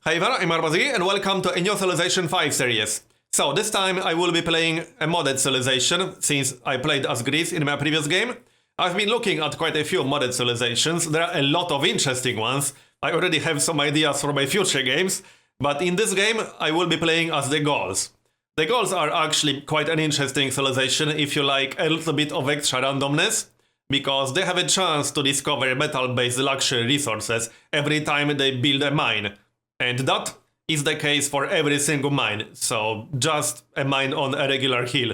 Hi there, I'm Marbozir and welcome to a new Civilization 5 series. So this time I will be playing a modded civilization, since I played as Greece in my previous game. I've been looking at quite a few modded civilizations, there are a lot of interesting ones. I already have some ideas for my future games, but in this game I will be playing as the Gauls. The Gauls are actually quite an interesting civilization if you like a little bit of extra randomness, because they have a chance to discover metal-based luxury resources every time they build a mine. And that is the case for every single mine, so just a mine on a regular hill.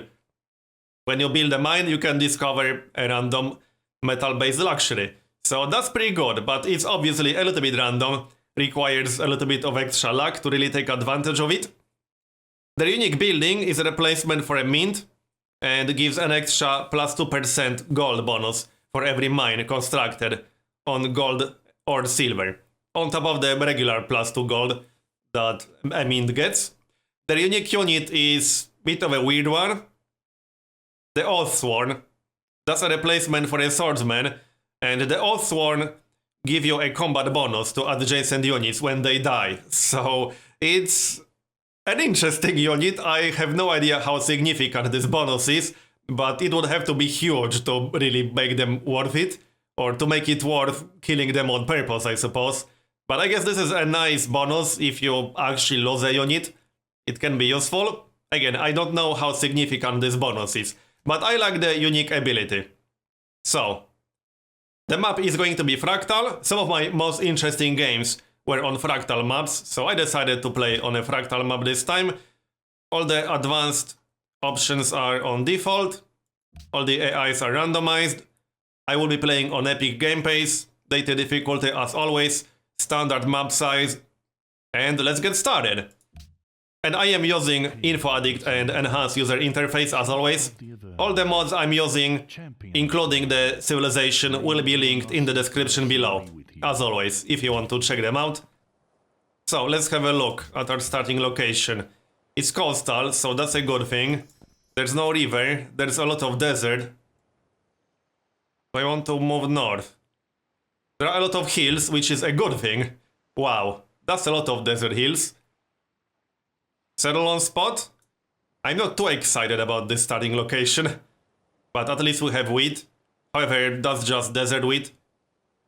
When you build a mine, you can discover a random metal-based luxury. So that's pretty good, but it's obviously a little bit random, requires a little bit of extra luck to really take advantage of it. The unique building is a replacement for a mint, and gives an extra plus 2% gold bonus for every mine constructed on gold or silver, on top of the regular plus 2 gold that a mint gets. The unique unit is a bit of a weird one. The Oathsworn. That's a replacement for a swordsman, and the Oathsworn give you a combat bonus to adjacent units when they die. So it's an interesting unit. I have no idea how significant this bonus is, but it would have to be huge to really make them worth it, or to make it worth killing them on purpose, I suppose. But I guess this is a nice bonus if you actually lose a unit. It can be useful. Again, I don't know how significant this bonus is, but I like the unique ability. So, the map is going to be fractal. Some of my most interesting games were on fractal maps, so I decided to play on a fractal map this time. All the advanced options are on default. All the AIs are randomized. I will be playing on epic game pace, Deity difficulty as always, standard map size, and let's get started. And I am using Info Addict and Enhanced User Interface as always. All the mods I'm using, including the civilization, will be linked in the description below, as always, if you want to check them out. So let's have a look at our starting location. It's coastal, so that's a good thing. There's no river, there's a lot of desert. I want to move north. There are a lot of hills, which is a good thing. Wow, that's a lot of desert hills. Settle on spot? I'm not too excited about this starting location, but at least we have wheat. However, that's just desert wheat.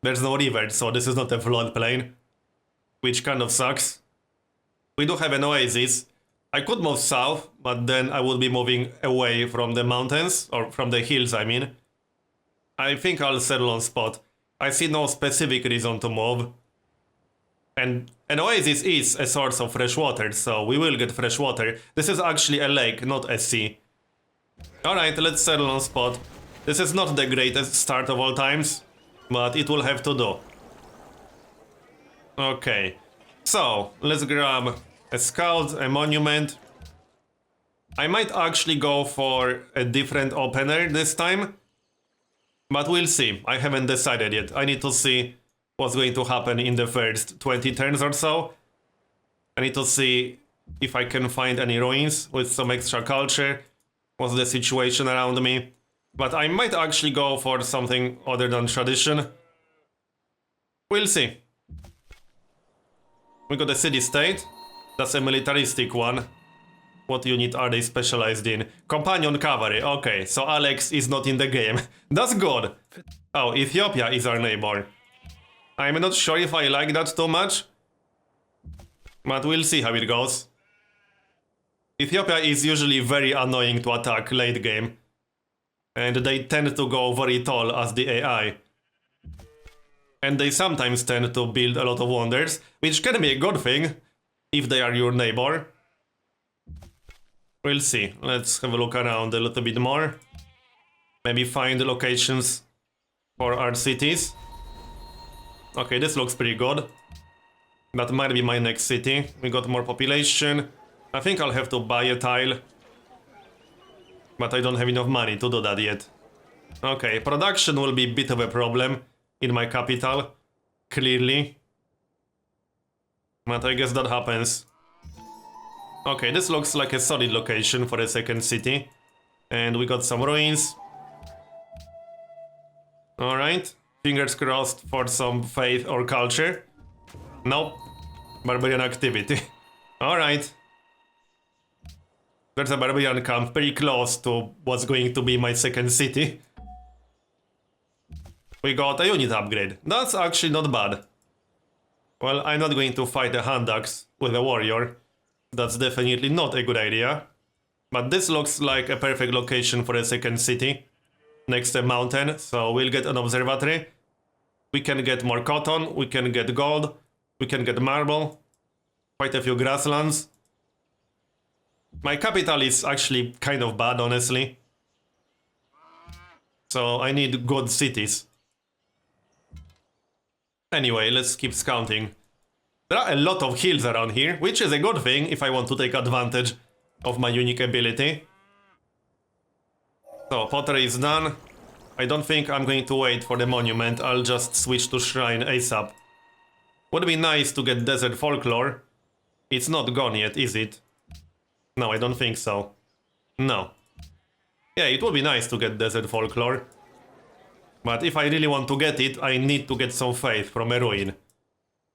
There's no river, so this is not a floodplain, which kind of sucks. We do have an oasis. I could move south, but then I would be moving away from the mountains, or from the hills, I mean. I think I'll settle on spot. I see no specific reason to move. And an oasis is a source of fresh water, so we will get fresh water. This is actually a lake, not a sea. Alright, let's settle on spot. This is not the greatest start of all times, but it will have to do. Okay, so let's grab a scout, a monument. I might actually go for a different opener this time, but we'll see. I haven't decided yet. I need to see what's going to happen in the first 20 turns or so. I need to see if I can find any ruins with some extra culture. What's the situation around me? But I might actually go for something other than tradition. We'll see. We got a city-state. That's a militaristic one. What unit are they specialized in? Companion cavalry. Okay, so Alex is not in the game. That's good. Oh, Ethiopia is our neighbor. I'm not sure if I like that too much, but we'll see how it goes. Ethiopia is usually very annoying to attack late game, and they tend to go very tall as the AI. And they sometimes tend to build a lot of wonders, which can be a good thing if they are your neighbor. We'll see. Let's have a look around a little bit more. Maybe find locations for our cities. Okay, this looks pretty good. That might be my next city. We got more population. I think I'll have to buy a tile, but I don't have enough money to do that yet. Okay, production will be a bit of a problem in my capital, clearly. But I guess that happens. Okay, this looks like a solid location for a second city. And we got some ruins. Alright, fingers crossed for some faith or culture. Nope. Barbarian activity. Alright. There's a barbarian camp pretty close to what's going to be my second city. We got a unit upgrade. That's actually not bad. Well, I'm not going to fight a hand axe with a warrior. That's definitely not a good idea. But this looks like a perfect location for a second city. Next to a mountain, so we'll get an observatory. We can get more cotton, we can get gold, we can get marble. Quite a few grasslands. My capital is actually kind of bad, honestly. So I need good cities. Anyway, let's keep scouting. There are a lot of hills around here, which is a good thing if I want to take advantage of my unique ability. So, pottery is done. I don't think I'm going to wait for the monument, I'll just switch to shrine ASAP. Would be nice to get desert folklore. It's not gone yet, is it? No, I don't think so. No. Yeah, it would be nice to get desert folklore. But if I really want to get it, I need to get some faith from a ruin.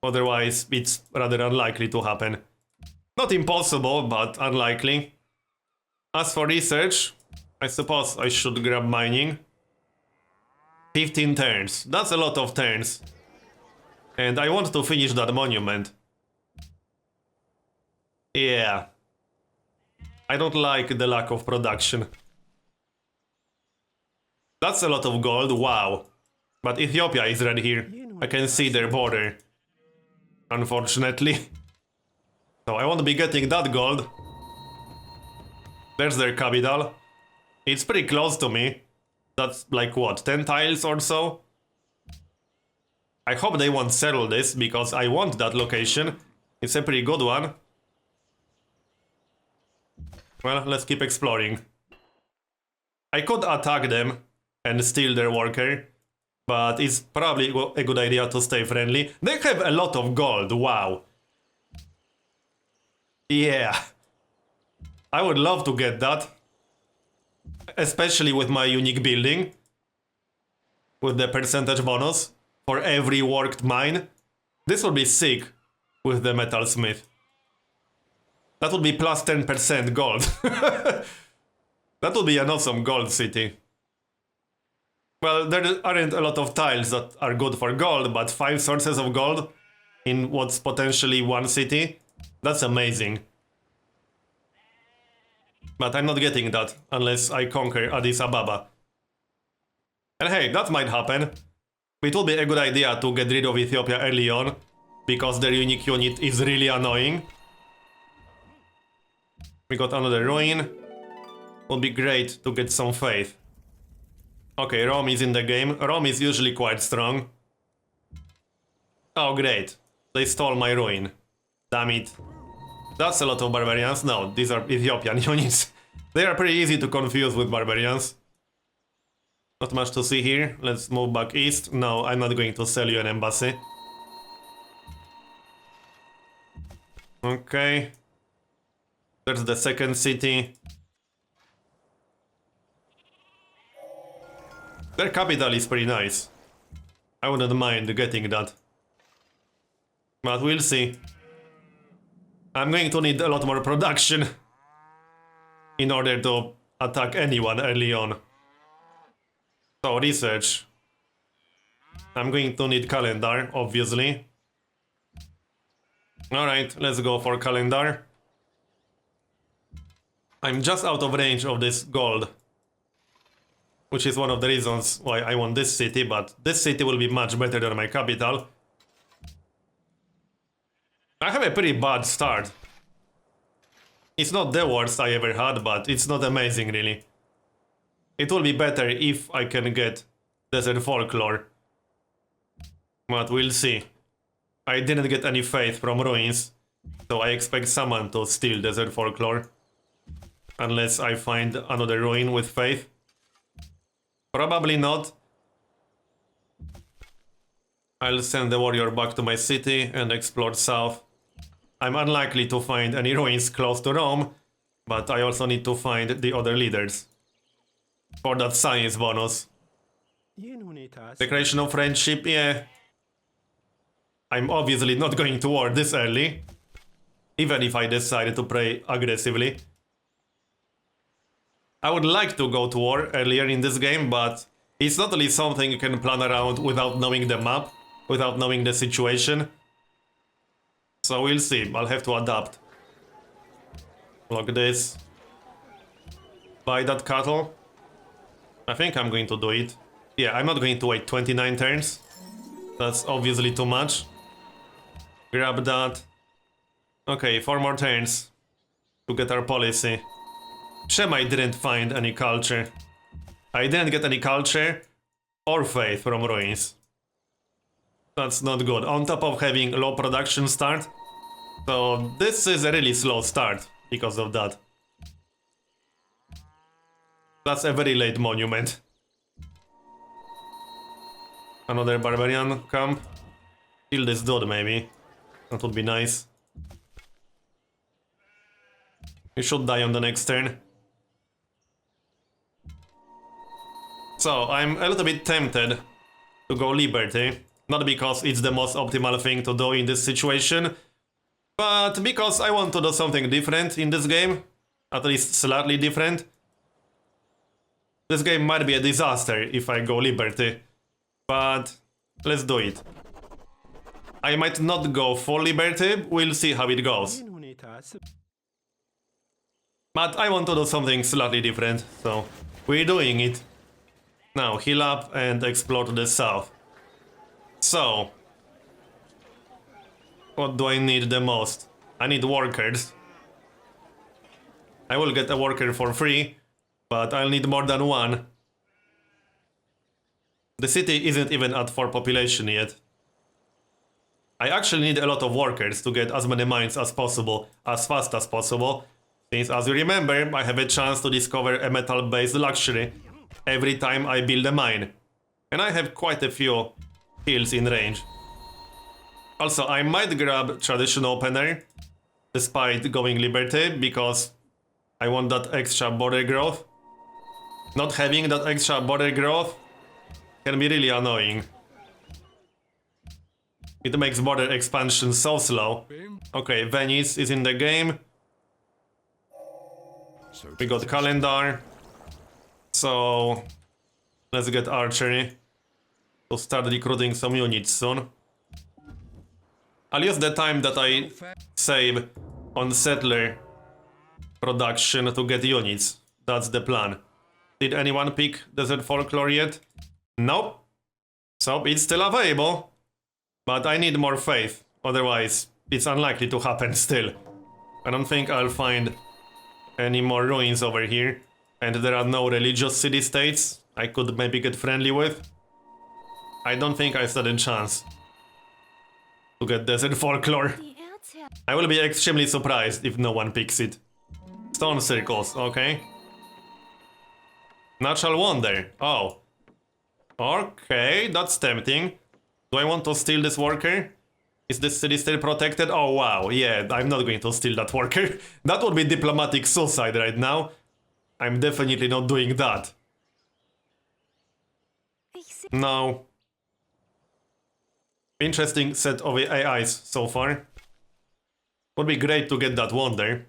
Otherwise, it's rather unlikely to happen. Not impossible, but unlikely. As for research, I suppose I should grab mining. 15 turns. That's a lot of turns. And I want to finish that monument. Yeah. I don't like the lack of production. That's a lot of gold, wow. But Ethiopia is right here. I can see their border. Unfortunately. So I won't be getting that gold. There's their capital. It's pretty close to me. That's like what, 10 tiles or so? I hope they won't settle this, because I want that location. It's a pretty good one. Well, let's keep exploring. I could attack them and steal their worker, but it's probably a good idea to stay friendly. They have a lot of gold, wow. Yeah. I would love to get that. Especially with my unique building. With the percentage bonus for every worked mine. This would be sick with the metalsmith. That would be plus 10% gold. That would be an awesome gold city. Well, there aren't a lot of tiles that are good for gold, but 5 sources of gold in what's potentially one city? That's amazing. But I'm not getting that unless I conquer Addis Ababa. And hey, that might happen. It will be a good idea to get rid of Ethiopia early on, because their unique unit is really annoying. We got another ruin. Would be great to get some faith. Okay, Rome is in the game. Rome is usually quite strong. Oh great, they stole my ruin. Damn it. That's a lot of barbarians. No, these are Ethiopian units. They are pretty easy to confuse with barbarians. Not much to see here. Let's move back east. No, I'm not going to sell you an embassy. Okay. There's the second city. Their capital is pretty nice. I wouldn't mind getting that. But we'll see. I'm going to need a lot more production in order to attack anyone early on. So, research. I'm going to need calendar, obviously. Alright, let's go for calendar. I'm just out of range of this gold. Which is one of the reasons why I want this city, but this city will be much better than my capital. I have a pretty bad start. It's not the worst I ever had, but it's not amazing really. It will be better if I can get desert folklore. But we'll see. I didn't get any faith from ruins, so I expect someone to steal desert folklore. Unless I find another ruin with faith. Probably not. I'll send the warrior back to my city and explore south. I'm unlikely to find any ruins close to Rome, but I also need to find the other leaders. For that science bonus. Declaration of friendship, yeah. I'm obviously not going to war this early, even if I decided to play aggressively. I would like to go to war earlier in this game, but it's not really something you can plan around without knowing the map, without knowing the situation. So we'll see, I'll have to adapt. Lock this. Buy that cattle. I think I'm going to do it. Yeah, I'm not going to wait 29 turns. That's obviously too much. Grab that. Okay, 4 more turns to get our policy. Shame I didn't find any culture. I didn't get any culture or faith from ruins. That's not good. On top of having low production start. So this is a really slow start because of that. That's a very late monument. Another barbarian camp. Kill this dude maybe. That would be nice. You should die on the next turn. So, I'm a little bit tempted to go Liberty. Not because it's the most optimal thing to do in this situation, but because I want to do something different in this game. At least slightly different. This game might be a disaster if I go Liberty, but let's do it. I might not go full Liberty, we'll see how it goes. But I want to do something slightly different, so we're doing it. Now, heal up and explore to the south. So, what do I need the most? I need workers. I will get a worker for free, but I'll need more than one. The city isn't even at 4 population yet. I actually need a lot of workers to get as many mines as possible, as fast as possible, since as you remember, I have a chance to discover a metal-based luxury every time I build a mine. And I have quite a few hills in range. Also, I might grab traditional opener, despite going Liberty, because I want that extra border growth. Not having that extra border growth can be really annoying. It makes border expansion so slow. Okay, Venice is in the game. We got calendar. So let's get archery to start recruiting some units soon. I'll use the time that I save on settler production to get units. That's the plan. Did anyone pick Desert Folklore yet? Nope. So it's still available. But I need more faith. Otherwise, it's unlikely to happen still. I don't think I'll find any more ruins over here. And there are no religious city-states I could maybe get friendly with. I don't think I stand a chance to get Desert Folklore. I will be extremely surprised if no one picks it. Stone circles, okay. Natural wonder, oh. Okay, that's tempting. Do I want to steal this worker? Is this city still protected? Oh wow, yeah, I'm not going to steal that worker. That would be diplomatic suicide right now. I'm definitely not doing that. No. Interesting set of AIs so far. Would be great to get that wonder.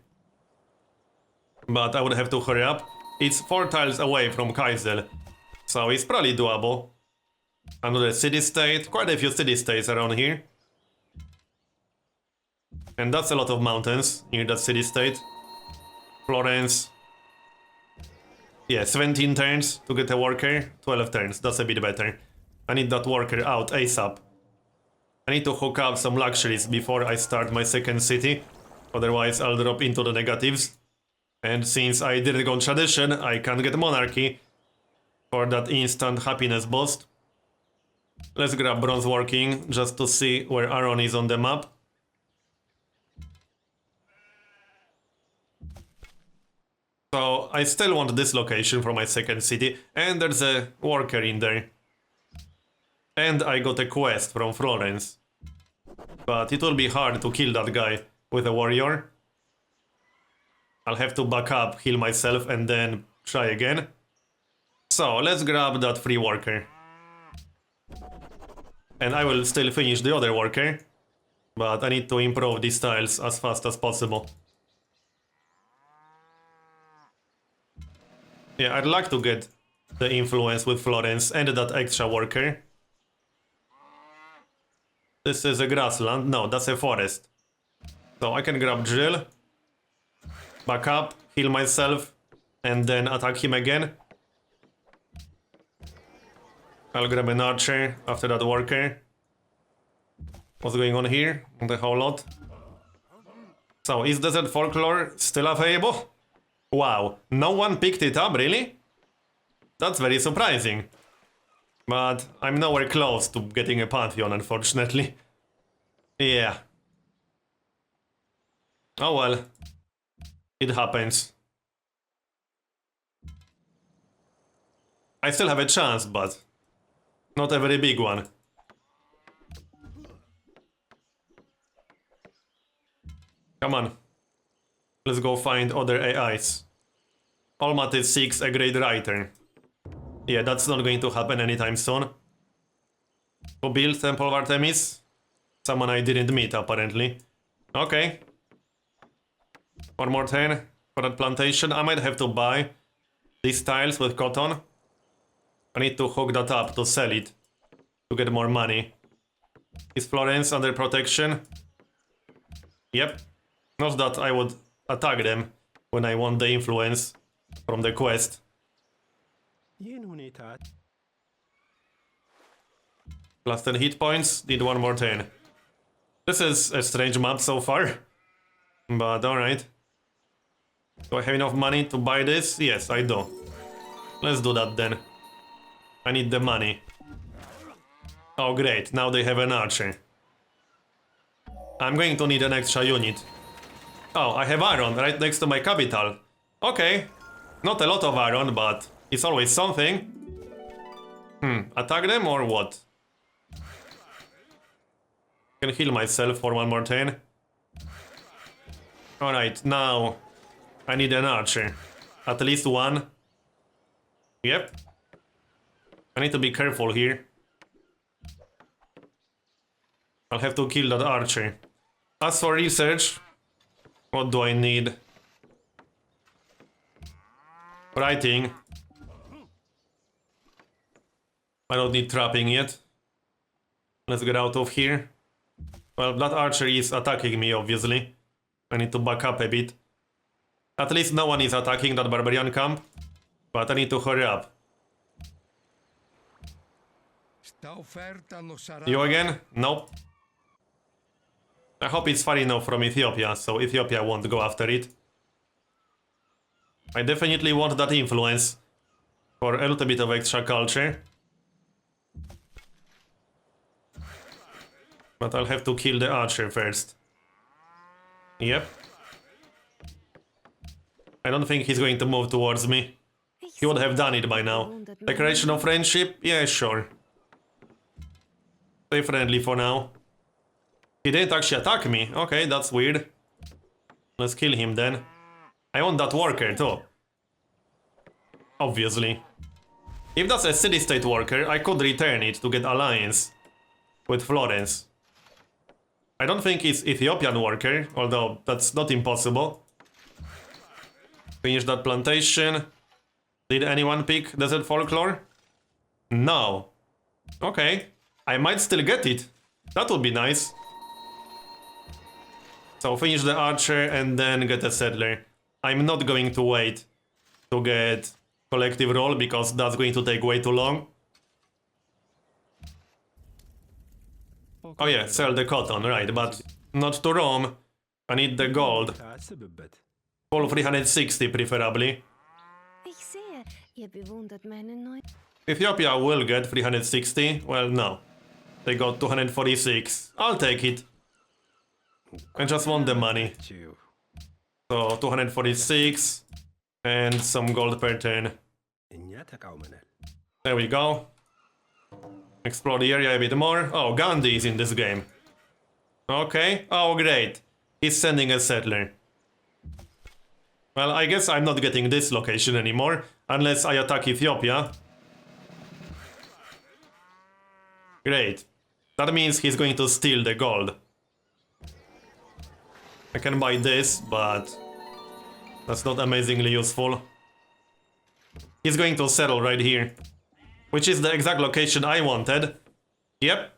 But I would have to hurry up. It's 4 tiles away from Kaisel, so it's probably doable. Another city-state, quite a few city-states around here. And that's a lot of mountains near that city-state. Florence. Yeah, 17 turns to get a worker, 12 turns, that's a bit better. I need that worker out ASAP. I need to hook up some luxuries before I start my second city, otherwise I'll drop into the negatives. And since I didn't go tradition, I can't get monarchy for that instant happiness boost. Let's grab bronze working just to see where Aaron is on the map. So I still want this location for my second city, and there's a worker in there. And I got a quest from Florence. But it will be hard to kill that guy with a warrior. I'll have to back up, heal myself, and then try again. So let's grab that free worker. And I will still finish the other worker But I need to improve these tiles as fast as possible. Yeah, I'd like to get the influence with Florence and that extra worker. This is a grassland. No, that's a forest. So I can grab drill, back up, heal myself, and then attack him again. I'll grab an archer after that worker. What's going on here? The whole lot. So, is Desert Folklore still available? Wow, no one picked it up, really? That's very surprising. But I'm nowhere close to getting a Pantheon, unfortunately. Yeah. Oh well. It happens. I still have a chance, but not a very big one. Come on. Let's go find other AIs. Olmat is 6, a great writer. Yeah, that's not going to happen anytime soon. Who built Temple of Artemis? Someone I didn't meet, apparently. Okay. One more turn for that plantation. I might have to buy these tiles with cotton. I need to hook that up to sell it to get more money. Is Florence under protection? Yep. Not that I would attack them when I want the influence from the quest. Plus 10 hit points, need one more turn. This is a strange map so far, but alright. Do I have enough money to buy this? Yes, I do. Let's do that then. I need the money. Oh great, now they have an archer. I'm going to need an extra unit. Oh, I have iron right next to my capital. Okay. Not a lot of iron, but it's always something. Attack them or what? Can heal myself for one more turn. Alright, now I need an archer. At least one. Yep. I need to be careful here. I'll have to kill that archer. As for research, what do I need? Writing. I don't need trapping yet. Let's get out of here. Well, that archer is attacking me, obviously. I need to back up a bit. At least no one is attacking that barbarian camp. But I need to hurry up. You again? Nope. I hope it's far enough from Ethiopia, so Ethiopia won't go after it. I definitely want that influence for a little bit of extra culture. But I'll have to kill the archer first. Yep. I don't think he's going to move towards me. He would have done it by now. Declaration of friendship? Yeah, sure. Stay friendly for now. He didn't actually attack me. Okay, that's weird. Let's kill him then. I want that worker too. Obviously. If that's a city-state worker, I could return it to get alliance with Florence. I don't think it's Ethiopian worker, although that's not impossible. Finish that plantation. Did anyone pick Desert Folklore? No. Okay. I might still get it. That would be nice. So finish the archer and then get a settler. I'm not going to wait to get collective roll because that's going to take way too long. Oh yeah, sell the cotton, right, but not to Rome. I need the gold. Full 360 preferably. Ethiopia will get 360. Well, no. They got 246. I'll take it. I just want the money. So 246 and some gold per turn. There we go. Explore the area a bit more. Oh, Gandhi is in this game. Okay. Oh, great. He's sending a settler. Well, I guess I'm not getting this location anymore, unless I attack Ethiopia. Great. That means he's going to steal the gold. I can buy this, but that's not amazingly useful. He's going to settle right here, which is the exact location I wanted. Yep.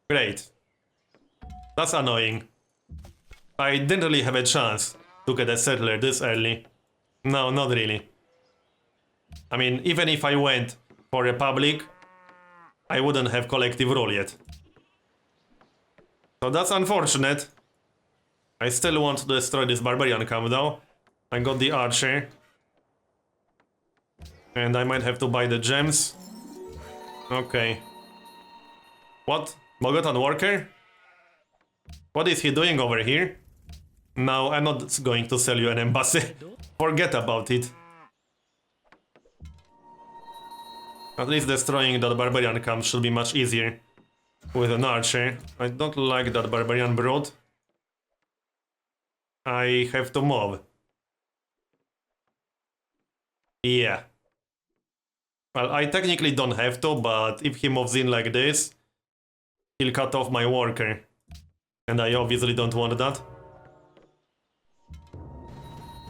Great. That's annoying. I didn't really have a chance to get a settler this early. No, not really. I mean, even if I went for Republic, I wouldn't have collective rule yet. So that's unfortunate. I still want to destroy this barbarian camp though. I got the archer. And I might have to buy the gems. Okay. What? Bogotan worker? What is he doing over here? No, I'm not going to sell you an embassy. Forget about it. At least destroying that barbarian camp should be much easier with an archer. I don't like that barbarian brood. I have to move. Yeah. Well, I technically don't have to, but if he moves in like this, he'll cut off my worker. And I obviously don't want that.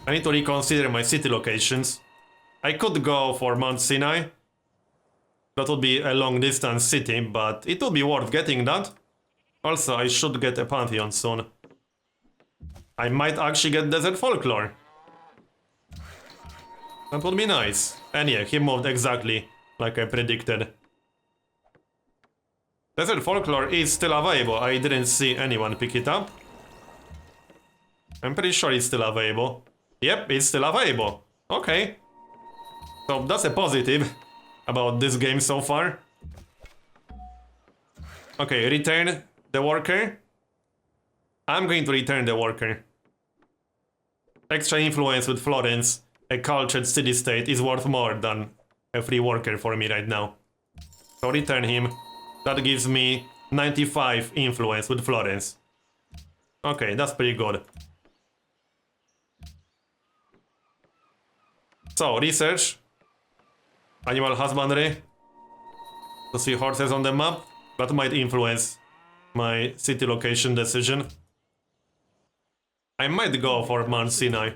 I need to reconsider my city locations. I could go for Mount Sinai. That would be a long distance city, but it would be worth getting that. Also, I should get a Pantheon soon. I might actually get Desert Folklore. That would be nice. And yeah, he moved exactly like I predicted. Desert Folklore is still available. I didn't see anyone pick it up. I'm pretty sure it's still available. Yep, it's still available. Okay. So that's a positive about this game so far. Okay, return the worker. I'm going to return the worker. Extra influence with Florence, a cultured city-state, is worth more than a free worker for me right now. So return him. That gives me 95 influence with Florence. Okay, that's pretty good. So, research. Animal husbandry. To see horses on the map. That might influence my city location decision. I might go for Mount Sinai.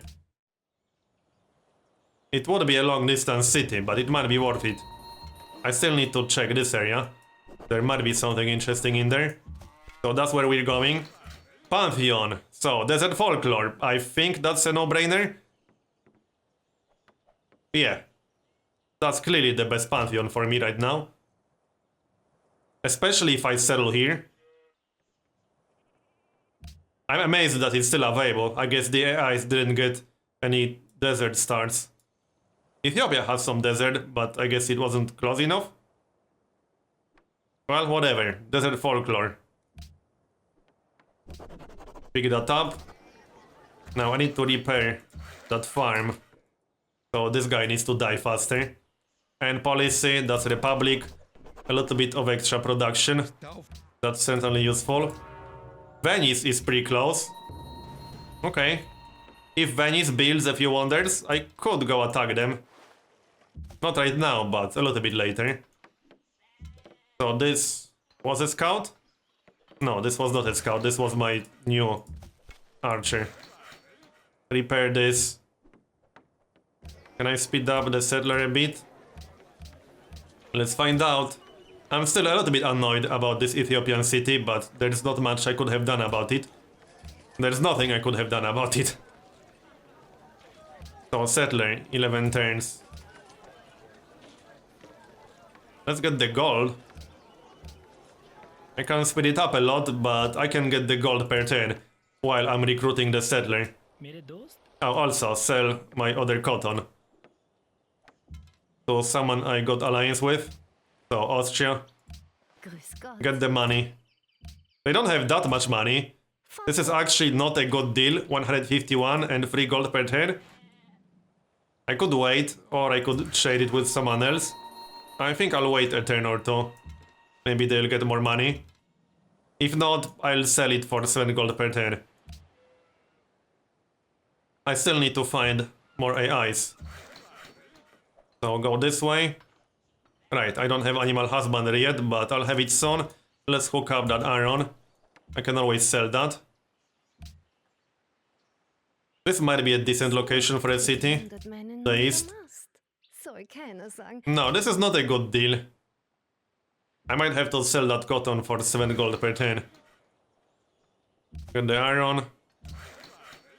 It would be a long distance city, but it might be worth it. I still need to check this area. There might be something interesting in there. So that's where we're going. Pantheon. So, Desert Folklore. I think that's a no-brainer. Yeah. That's clearly the best Pantheon for me right now. Especially if I settle here. I'm amazed that it's still available. I guess the AIs didn't get any desert stars. Ethiopia has some desert, but I guess it wasn't close enough. Well, whatever. Desert Folklore. Pick that up. Now I need to repair that farm. So this guy needs to die faster. And policy, that's Republic. A little bit of extra production. That's certainly useful. Venice is pretty close. Okay. If Venice builds a few wonders, I could go attack them. Not right now, but a little bit later. So this was a scout? No, this was not a scout. This was my new archer. Repair this. Can I speed up the settler a bit? Let's find out. I'm still a little bit annoyed about this Ethiopian city, but there's not much I could have done about it. There's nothing I could have done about it. So settler, 11 turns. Let's get the gold. I can speed it up a lot, but I can get the gold per turn while I'm recruiting the settler. I'll also sell my other cotton to someone I got alliance with. So Austria. Get the money. They don't have that much money. This is actually not a good deal. 151 and 3 gold per turn. I could wait, or I could trade it with someone else. I think I'll wait a turn or two. Maybe they'll get more money. If not, I'll sell it for 7 gold per turn. I still need to find more AIs. So go this way. Right, I don't have animal husbandry yet, but I'll have it soon. Let's hook up that iron. I can always sell that. This might be a decent location for a city. The east. No, this is not a good deal. I might have to sell that cotton for 7 gold per turn. Get the iron.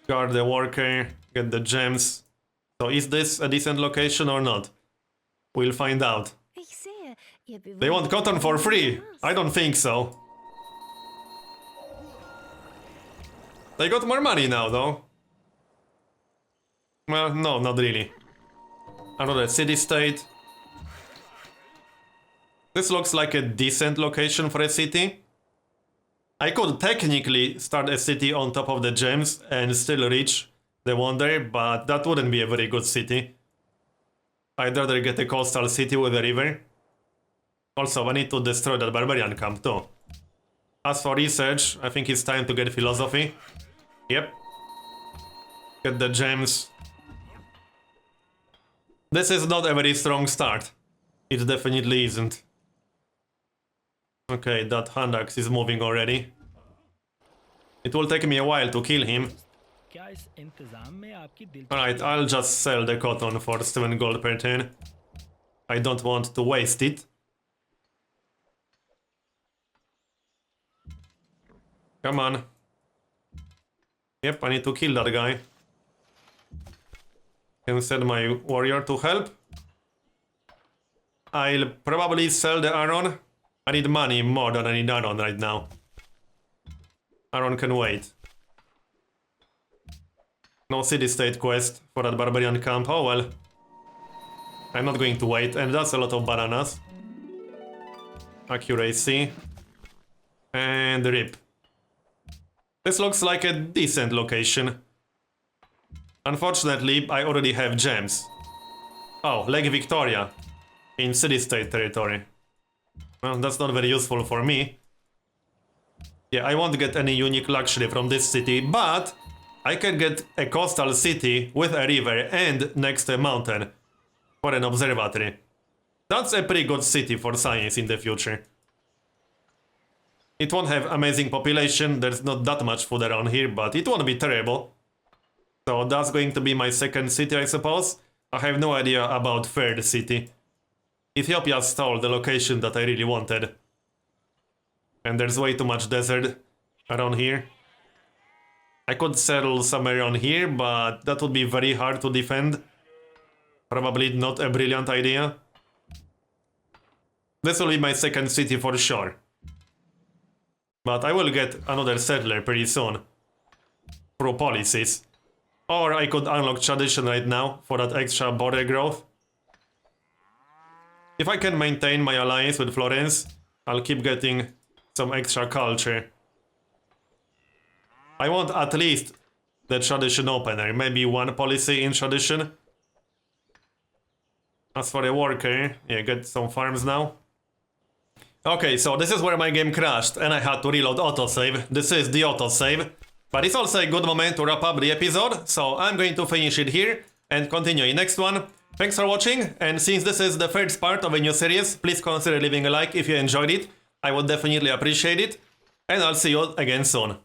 Guard the worker. Get the gems. So is this a decent location or not? We'll find out. They want cotton for free. I don't think so. They got more money now, though. Well, no, not really. Another city-state. This looks like a decent location for a city. I could technically start a city on top of the gems and still reach the wonder, but that wouldn't be a very good city. I'd rather get a coastal city with a river. Also, I need to destroy that barbarian camp too. As for research, I think it's time to get philosophy. Yep. Get the gems. This is not a very strong start. It definitely isn't. Okay, that hand axe is moving already. It will take me a while to kill him. Alright, I'll just sell the cotton for 7 gold per turn. I don't want to waste it. Come on. Yep, I need to kill that guy. Can send my warrior to help. I'll probably sell the iron. I need money more than I need iron right now. Iron can wait. No city-state quest for that barbarian camp. Oh well. I'm not going to wait, and that's a lot of bananas. Accuracy. And rip. This looks like a decent location. Unfortunately, I already have gems. Oh, Lake Victoria. In city-state territory. Well, that's not very useful for me. Yeah, I won't get any unique luxury from this city, but I can get a coastal city with a river and next to a mountain for an observatory. That's a pretty good city for science in the future. It won't have amazing population, there's not that much food around here, but it won't be terrible. So that's going to be my second city, I suppose. I have no idea about third city. Ethiopia stole the location that I really wanted. And there's way too much desert around here. I could settle somewhere around here, but that would be very hard to defend. Probably not a brilliant idea. This will be my second city for sure. But I will get another settler pretty soon. Through policies. Or I could unlock tradition right now for that extra border growth. If I can maintain my alliance with Florence, I'll keep getting some extra culture. I want at least the tradition opener, maybe one policy in tradition. As for a worker, yeah, get some farms now. Okay, so this is where my game crashed and I had to reload autosave. This is the autosave. But it's also a good moment to wrap up the episode, so I'm going to finish it here and continue in next one. Thanks for watching, and since this is the first part of a new series, please consider leaving a like if you enjoyed it. I would definitely appreciate it, and I'll see you again soon.